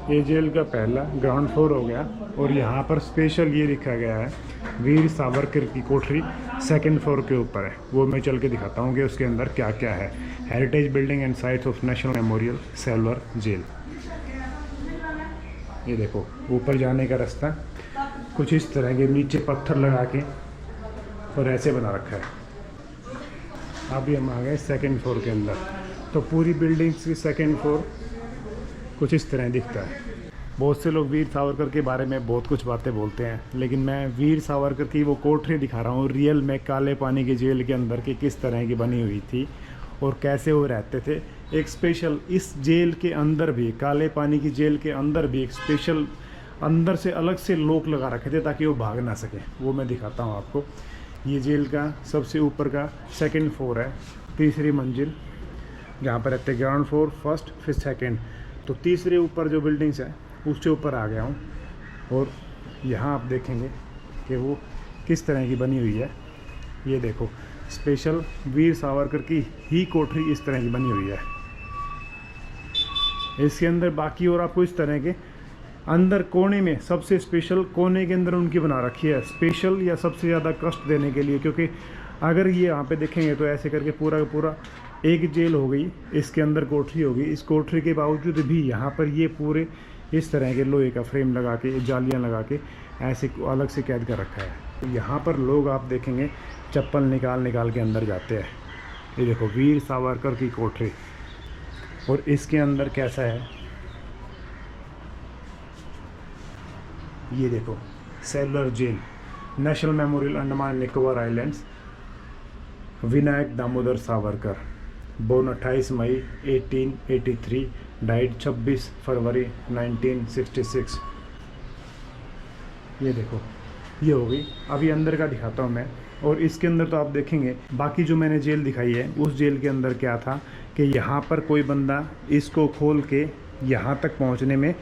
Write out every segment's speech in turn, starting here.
ये जेल का पहला ग्राउंड फ्लोर हो गया और यहाँ पर स्पेशल ये लिखा गया है वीर सावरकर की कोठरी सेकंड फ्लोर के ऊपर है। वो मैं चल के दिखाता हूँ कि उसके अंदर क्या क्या है। Heritage building and sites of national memorial सेलवर जेल। ये देखो ऊपर जाने का रास्ता कुछ इस तरह के, नीचे पत्थर लगा के और ऐसे बना रखा है। अभी हम आ गए सेकंड फ्लोर के अंदर। तो पूरी बिल्डिंग्स की सेकंड फ्लोर कुछ इस तरह दिखता है। बहुत से लोग वीर सावरकर के बारे में बहुत कुछ बातें बोलते हैं, लेकिन मैं वीर सावरकर की वो कोठरी दिखा रहा हूँ रियल में, काले पानी की जेल के अंदर की किस तरह की बनी हुई थी और कैसे वो रहते थे। एक स्पेशल इस जेल के अंदर भी, काले पानी की जेल के अंदर भी एक स्पेशल अंदर से अलग से लॉक लगा रखे थे ताकि वो भाग ना सके। वो मैं दिखाता हूँ आपको। ये जेल का सबसे ऊपर का सेकंड फ्लोर है, तीसरी मंजिल, जहाँ पर रहते ग्राउंड फ्लोर, फर्स्ट फिर सेकंड। तो तीसरे ऊपर जो बिल्डिंग्स है उसके ऊपर आ गया हूँ और यहाँ आप देखेंगे कि वो किस तरह की बनी हुई है। ये देखो स्पेशल वीर सावरकर की ही कोठरी इस तरह की बनी हुई है। इसके अंदर बाकी और आपको इस तरह के अंदर कोने में सबसे स्पेशल कोने के अंदर उनकी बना रखी है, स्पेशल या सबसे ज़्यादा कष्ट देने के लिए। क्योंकि अगर ये यहाँ पे देखेंगे तो ऐसे करके पूरा का पूरा एक जेल हो गई, इसके अंदर कोठरी होगी। इस कोठरी के बावजूद भी यहाँ पर ये पूरे इस तरह के लोहे का फ्रेम लगा के, जालियाँ लगा के ऐसे अलग से कैद कर रखा है। तो यहाँ पर लोग आप देखेंगे चप्पल निकाल निकाल के अंदर जाते हैं। ये देखो वीर सावरकर की कोठरी। और इसके अंदर कैसा है ये देखो, cellular jail, national memorial Andaman Nicobar islands, Vinayak Damodar Savarkar, born 28 May 1883, died 26 February 1966। ये देखो ये हो गई। अभी अंदर का दिखाता हूँ मैं। और इसके अंदर तो आप देखेंगे बाकी जो मैंने जेल दिखाई है उस जेल के अंदर क्या था कि यहाँ पर कोई बंदा इसको खोल के यहाँ तक पहुँचने में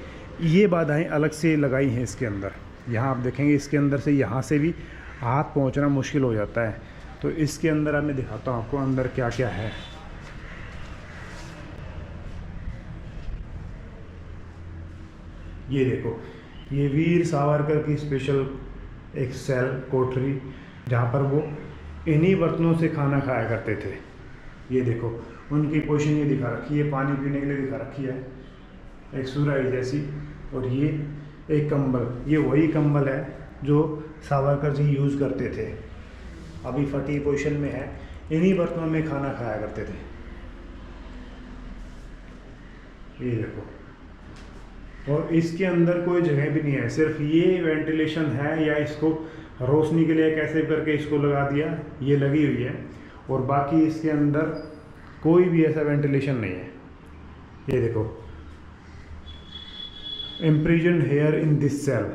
ये बाधाएं अलग से लगाई हैं इसके अंदर। यहाँ आप देखेंगे इसके अंदर से यहाँ से भी हाथ पहुँचना मुश्किल हो जाता है। तो इसके अंदर अब मैं दिखाता हूँ आपको अंदर क्या क्या है। ये देखो ये वीर सावरकर की स्पेशल एक सेल कोठरी, जहाँ पर वो इन्हीं बर्तनों से खाना खाया करते थे। ये देखो उनकी पोजीशन ये दिखा रखी है, पानी पीने के लिए दिखा रखी है, एक सुराही जैसी। और ये एक कंबल, ये वही कंबल है जो सावरकर जी यूज़ करते थे। अभी फटी पोजीशन में है, इन्हीं बर्तनों में खाना खाया करते थे। ये देखो। और इसके अंदर कोई जगह भी नहीं है, सिर्फ ये वेंटिलेशन है या इसको रोशनी के लिए कैसे करके इसको लगा दिया, ये लगी हुई है। और बाकी इसके अंदर कोई भी ऐसा वेंटिलेशन नहीं है। ये देखो, imprisoned here in this cell,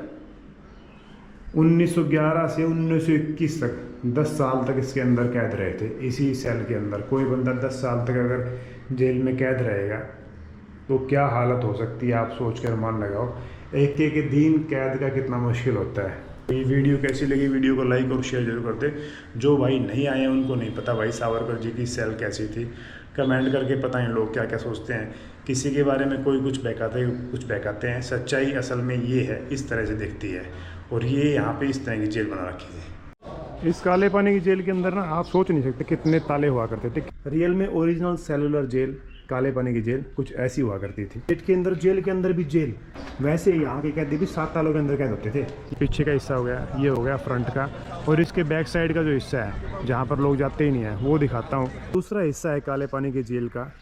1911 से 1921 तक 10 साल तक इसके अंदर कैद रहे थे। इसी सेल के अंदर कोई बंदा 10 साल तक अगर जेल में कैद रहेगा तो क्या हालत हो सकती है, आप सोच कर मान लगाओ। एक एक दिन कैद का कितना मुश्किल होता है। ये वीडियो कैसी लगी, वीडियो को लाइक और शेयर जरूर कर दे। जो भाई नहीं आए उनको नहीं पता भाई सावरकर जी की सेल कैसी थी, कमेंट करके बताएं लोग क्या क्या सोचते हैं। किसी के बारे में कोई कुछ बहकाते हैं। सच्चाई असल में ये है, इस तरह से दिखती है। और ये यहाँ पे इस तरह की जेल बना रखी थी। इस काले पानी की जेल के अंदर ना आप सोच नहीं सकते कितने ताले हुआ करते थे। रियल में ओरिजिनल सेलुलर जेल, काले पानी की जेल कुछ ऐसी हुआ करती थी। जेल के अंदर, जेल के अंदर भी जेल। वैसे यहाँ के कैदी भी 7 तालों के अंदर कैद होते थे। पीछे का हिस्सा हो गया, ये हो गया फ्रंट का। और इसके बैक साइड का जो हिस्सा है जहाँ पर लोग जाते ही नहीं है वो दिखाता हूँ। दूसरा हिस्सा है काले पानी की जेल का,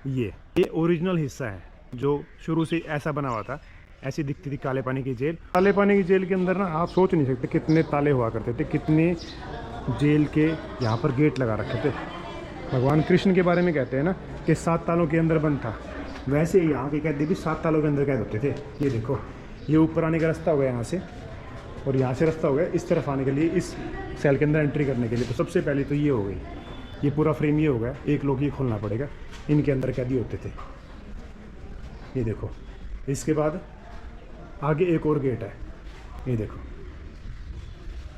ये ओरिजिनल हिस्सा है जो शुरू से ऐसा बना हुआ था। ऐसी दिखती थी काले पानी की जेल। काले पानी की जेल के अंदर ना आप सोच नहीं सकते कितने ताले हुआ करते थे, कितने जेल के यहाँ पर गेट लगा रखे थे। भगवान कृष्ण के बारे में कहते हैं ना कि 7 तालों के अंदर बंद था, वैसे यहाँ के कैदी भी 7 तालों के अंदर कैद होते थे। ये देखो, ये ऊपर आने का रास्ता हो गया यहाँ से, और यहाँ से रास्ता हो गया इस तरफ आने के लिए, इस सेल के अंदर एंट्री करने के लिए। तो सबसे पहले तो ये हो गई, ये पूरा फ्रेम ये हो गया, एक लोग ये खोलना पड़ेगा, इनके अंदर कैदी होते थे। ये देखो, इसके बाद आगे एक और गेट है। ये देखो,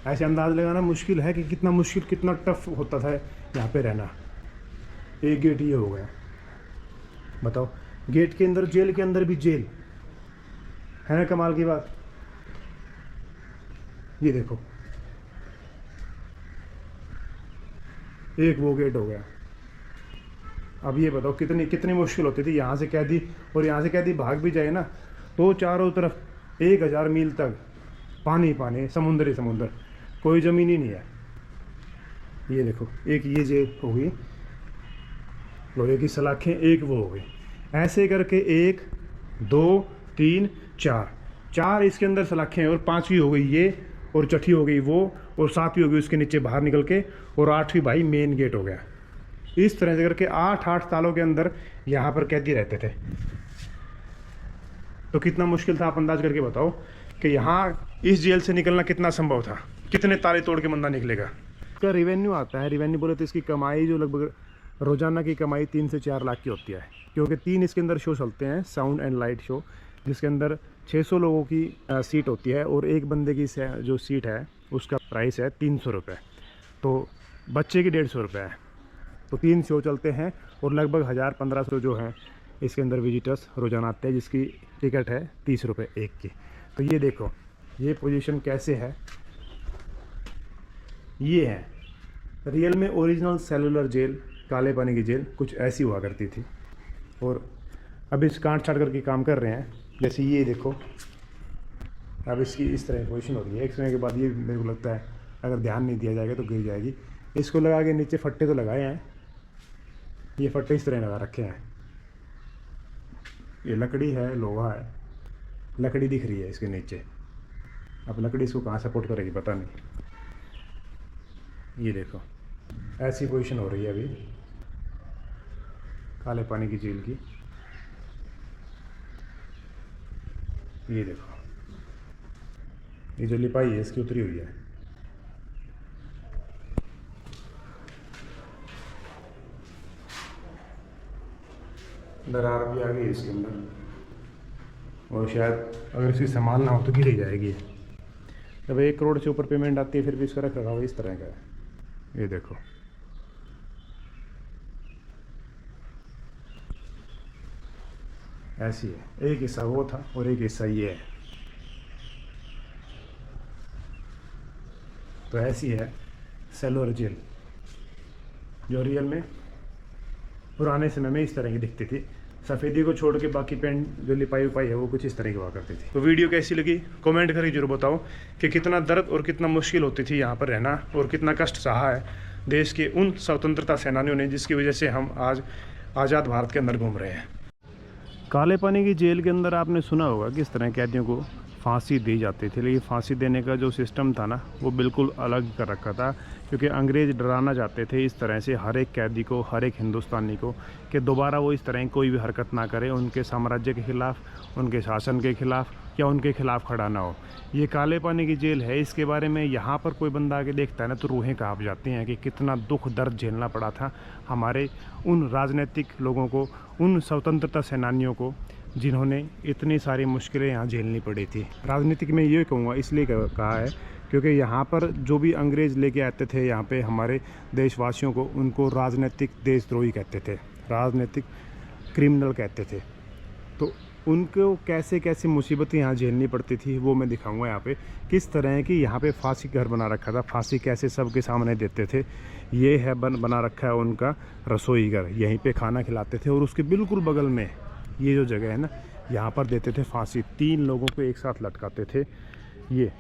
ऐसे अंदाज़ लगाना मुश्किल है कि कितना मुश्किल, कितना टफ होता था यहाँ पे रहना। एक गेट ये हो गया, बताओ, गेट के अंदर, जेल के अंदर भी जेल। है ना कमाल की बात। ये देखो, एक वो गेट हो गया। अब ये बताओ कितनी कितनी मुश्किल होती थी यहाँ से कैदी, और यहाँ से कैदी भाग भी जाए ना तो चारों तरफ 1000 मील तक पानी पानी, समुंदर ही समुंदर, कोई ज़मीन ही नहीं है। ये देखो, एक ये जेल हो गई, लोहे की सलाखें, एक वो हो गई, ऐसे करके 1 2 3 4 इसके अंदर सलाखें हैं, और 5वीं हो गई ये, और छठी हो गई वो, और 7वीं हो गई उसके नीचे बाहर निकल के, और 8वीं भाई मेन गेट हो गया। इस तरह से करके 8 सालों के अंदर यहाँ पर कैदी रहते थे। तो कितना मुश्किल था, आप अंदाज करके बताओ कि यहाँ इस जेल से निकलना कितना संभव था, कितने ताले तोड़ के बंदा निकलेगा। इसका रिवेन्यू आता है, रिवेन्यू बोले तो इसकी कमाई जो लगभग रोज़ाना की कमाई 3 से 4 लाख की होती है, क्योंकि 3 इसके अंदर शो चलते हैं, साउंड एंड लाइट शो, जिसके अंदर 600 लोगों की सीट होती है, और एक बंदे की जो सीट है उसका प्राइस है 300 रुपये, तो बच्चे की 150 रुपये है। तो 3 शो चलते हैं, और लगभग 1000-1500 जो हैं इसके अंदर विजिटर्स रोज़ाना आते हैं, जिसकी टिकट है 30 रुपये एक की। तो ये देखो ये पोजीशन कैसे है, ये है रियल में ओरिजिनल सेलुलर जेल, काले पानी की जेल कुछ ऐसी हुआ करती थी। और अब इस काट छाट करके काम कर रहे हैं, जैसे ये देखो, अब इसकी इस तरह पोजीशन हो रही है। एक समय के बाद ये मेरे को लगता है अगर ध्यान नहीं दिया जाएगा तो गिर जाएगी। इसको लगा के नीचे फट्टे तो लगाए हैं, ये फट्टे इस तरह लगा रखे हैं, ये लकड़ी है, लोहा है, लकड़ी दिख रही है इसके नीचे। अब लकड़ी इसको कहाँ सपोर्ट करेगी पता नहीं। ये देखो ऐसी पोजीशन हो रही है अभी काले पानी की जेल की। ये देखो ये जो लिपाई है इसकी उतरी हुई है। दरार भी आ गई इसके अंदर, और शायद अगर इसे संभालना हो तो गिर ही जाएगी। जब 1 करोड़ से ऊपर पेमेंट आती है फिर भी इसका रखरखाव इस तरह का है। ये देखो ऐसी है, एक हिस्सा वो था और एक हिस्सा ये है। तो ऐसी है सेलुलर जेल, जो रियल में पुराने समय में इस तरह की दिखती थी। सफ़ेदी को छोड़ के बाकी पेंट जो लिपाई उपाई है वो कुछ इस तरह की हुआ करती थी। तो वीडियो कैसी लगी कमेंट करके जरूर बताओ कि कितना दर्द और कितना मुश्किल होती थी यहाँ पर रहना, और कितना कष्ट सहा है देश के उन स्वतंत्रता सेनानियों ने, जिसकी वजह से हम आज आज़ाद भारत के अंदर घूम रहे हैं। काले पानी की जेल के अंदर आपने सुना होगा कि इस तरह कैदियों को फांसी दी जाती थी, लेकिन फांसी देने का जो सिस्टम था ना वो बिल्कुल अलग कर रखा था, क्योंकि अंग्रेज़ डराना चाहते थे इस तरह से हर एक कैदी को, हर एक हिंदुस्तानी को, कि दोबारा वो इस तरह की कोई भी हरकत ना करे, उनके साम्राज्य के ख़िलाफ़, उनके शासन के ख़िलाफ़ या उनके ख़िलाफ़ खड़ा ना हो। ये काले पानी की जेल है, इसके बारे में यहाँ पर कोई बंदा आके देखता है ना तो रूहें काँप जाती हैं कि कितना दुख दर्द झेलना पड़ा था हमारे उन राजनीतिक लोगों को, उन स्वतंत्रता सेनानियों को, जिन्होंने इतनी सारी मुश्किलें यहाँ झेलनी पड़ी थी। राजनीतिक में ये कहूँगा इसलिए कहा है क्योंकि यहाँ पर जो भी अंग्रेज़ लेके आते थे यहाँ पे हमारे देशवासियों को, उनको राजनीतिक देशद्रोही कहते थे, राजनीतिक क्रिमिनल कहते थे। तो उनको कैसे कैसे मुसीबतें यहाँ झेलनी पड़ती थी वो मैं दिखाऊंगा यहाँ पे, किस तरह की यहाँ पे फांसी घर बना रखा था, फांसी कैसे सबके सामने देते थे। ये है बना रखा है उनका रसोई घर, यहीं पे खाना खिलाते थे, और उसके बिल्कुल बगल में ये जो जगह है ना यहाँ पर देते थे फांसी। 3 लोगों को एक साथ लटकाते थे। ये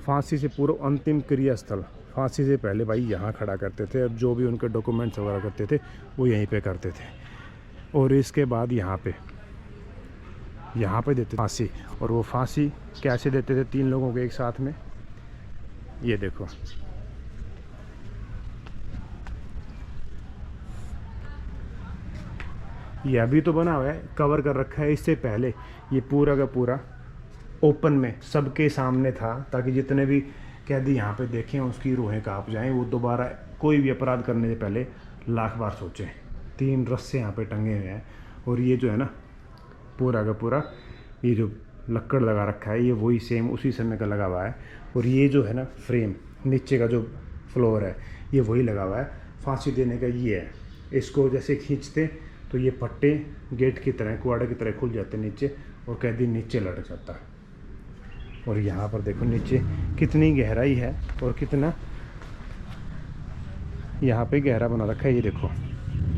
फांसी से पूर्व अंतिम क्रिया स्थल, फांसी से पहले भाई यहाँ खड़ा करते थे, और जो भी उनके डॉक्यूमेंट्स वगैरह करते थे वो यहीं पे करते थे। और इसके बाद यहाँ पे देते फांसी। और वो फांसी कैसे देते थे 3 लोगों को एक साथ में, ये देखो। ये अभी तो बना हुआ है, कवर कर रखा है, इससे पहले ये पूरा का पूरा ओपन में सबके सामने था, ताकि जितने भी कैदी यहाँ पे देखें उसकी रूहें काँप जाएं, वो दोबारा कोई भी अपराध करने से पहले लाख बार सोचें। 3 रस्से यहाँ पे टंगे हुए हैं, और ये जो है ना पूरा का पूरा ये जो लक्कड़ लगा रखा है ये वही सेम उसी समय का लगा हुआ है। और ये जो है ना फ्रेम नीचे का जो फ्लोर है ये वही लगा हुआ है। फांसी देने का ये है, इसको जैसे खींचते तो ये पट्टे गेट की तरह, कुआड़े की तरह खुल जाते नीचे, और कैदी नीचे लटक जाता है। और यहाँ पर देखो नीचे कितनी गहराई है और कितना यहाँ पे गहरा बना रखा है। ये देखो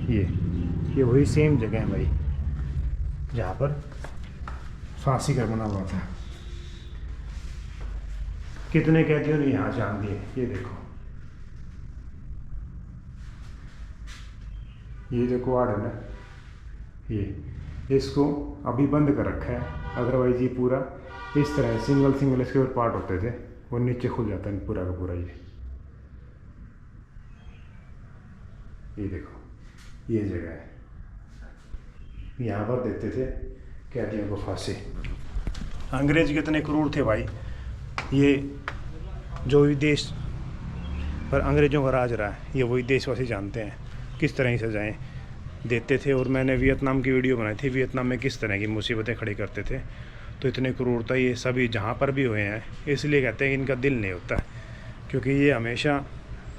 ये वही सेम जगह है भाई जहाँ पर फांसी का बना हुआ था। कितने कैदियों ने यहाँ जान दिए। ये देखो ये जो क्वाड है ना, ये इसको अभी बंद कर रखा है, अदरवाइज ये पूरा इस तरह सिंगल सिंगल इसके ऊपर पार्ट होते थे, वो नीचे खुल जाता है पूरा का पूरा। ये देखो ये जगह है, यहाँ पर देते थे कैदियों को फांसी। अंग्रेज कितने क्रूर थे भाई। ये जो भी देश पर अंग्रेज़ों का राज रहा है, ये वही देशवासी जानते हैं किस तरह की सज़ाएँ देते थे। और मैंने वियतनाम की वीडियो बनाई थी, वियतनाम में किस तरह की मुसीबतें खड़ी करते थे। तो इतने क्रूरता ये सभी जहाँ पर भी हुए हैं, इसलिए कहते हैं कि इनका दिल नहीं होता, क्योंकि ये हमेशा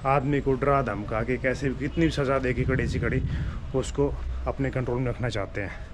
आदमी को डरा धमका के कैसे कितनी भी सज़ा देगी कड़ी से कड़ी, उसको अपने कंट्रोल में रखना चाहते हैं।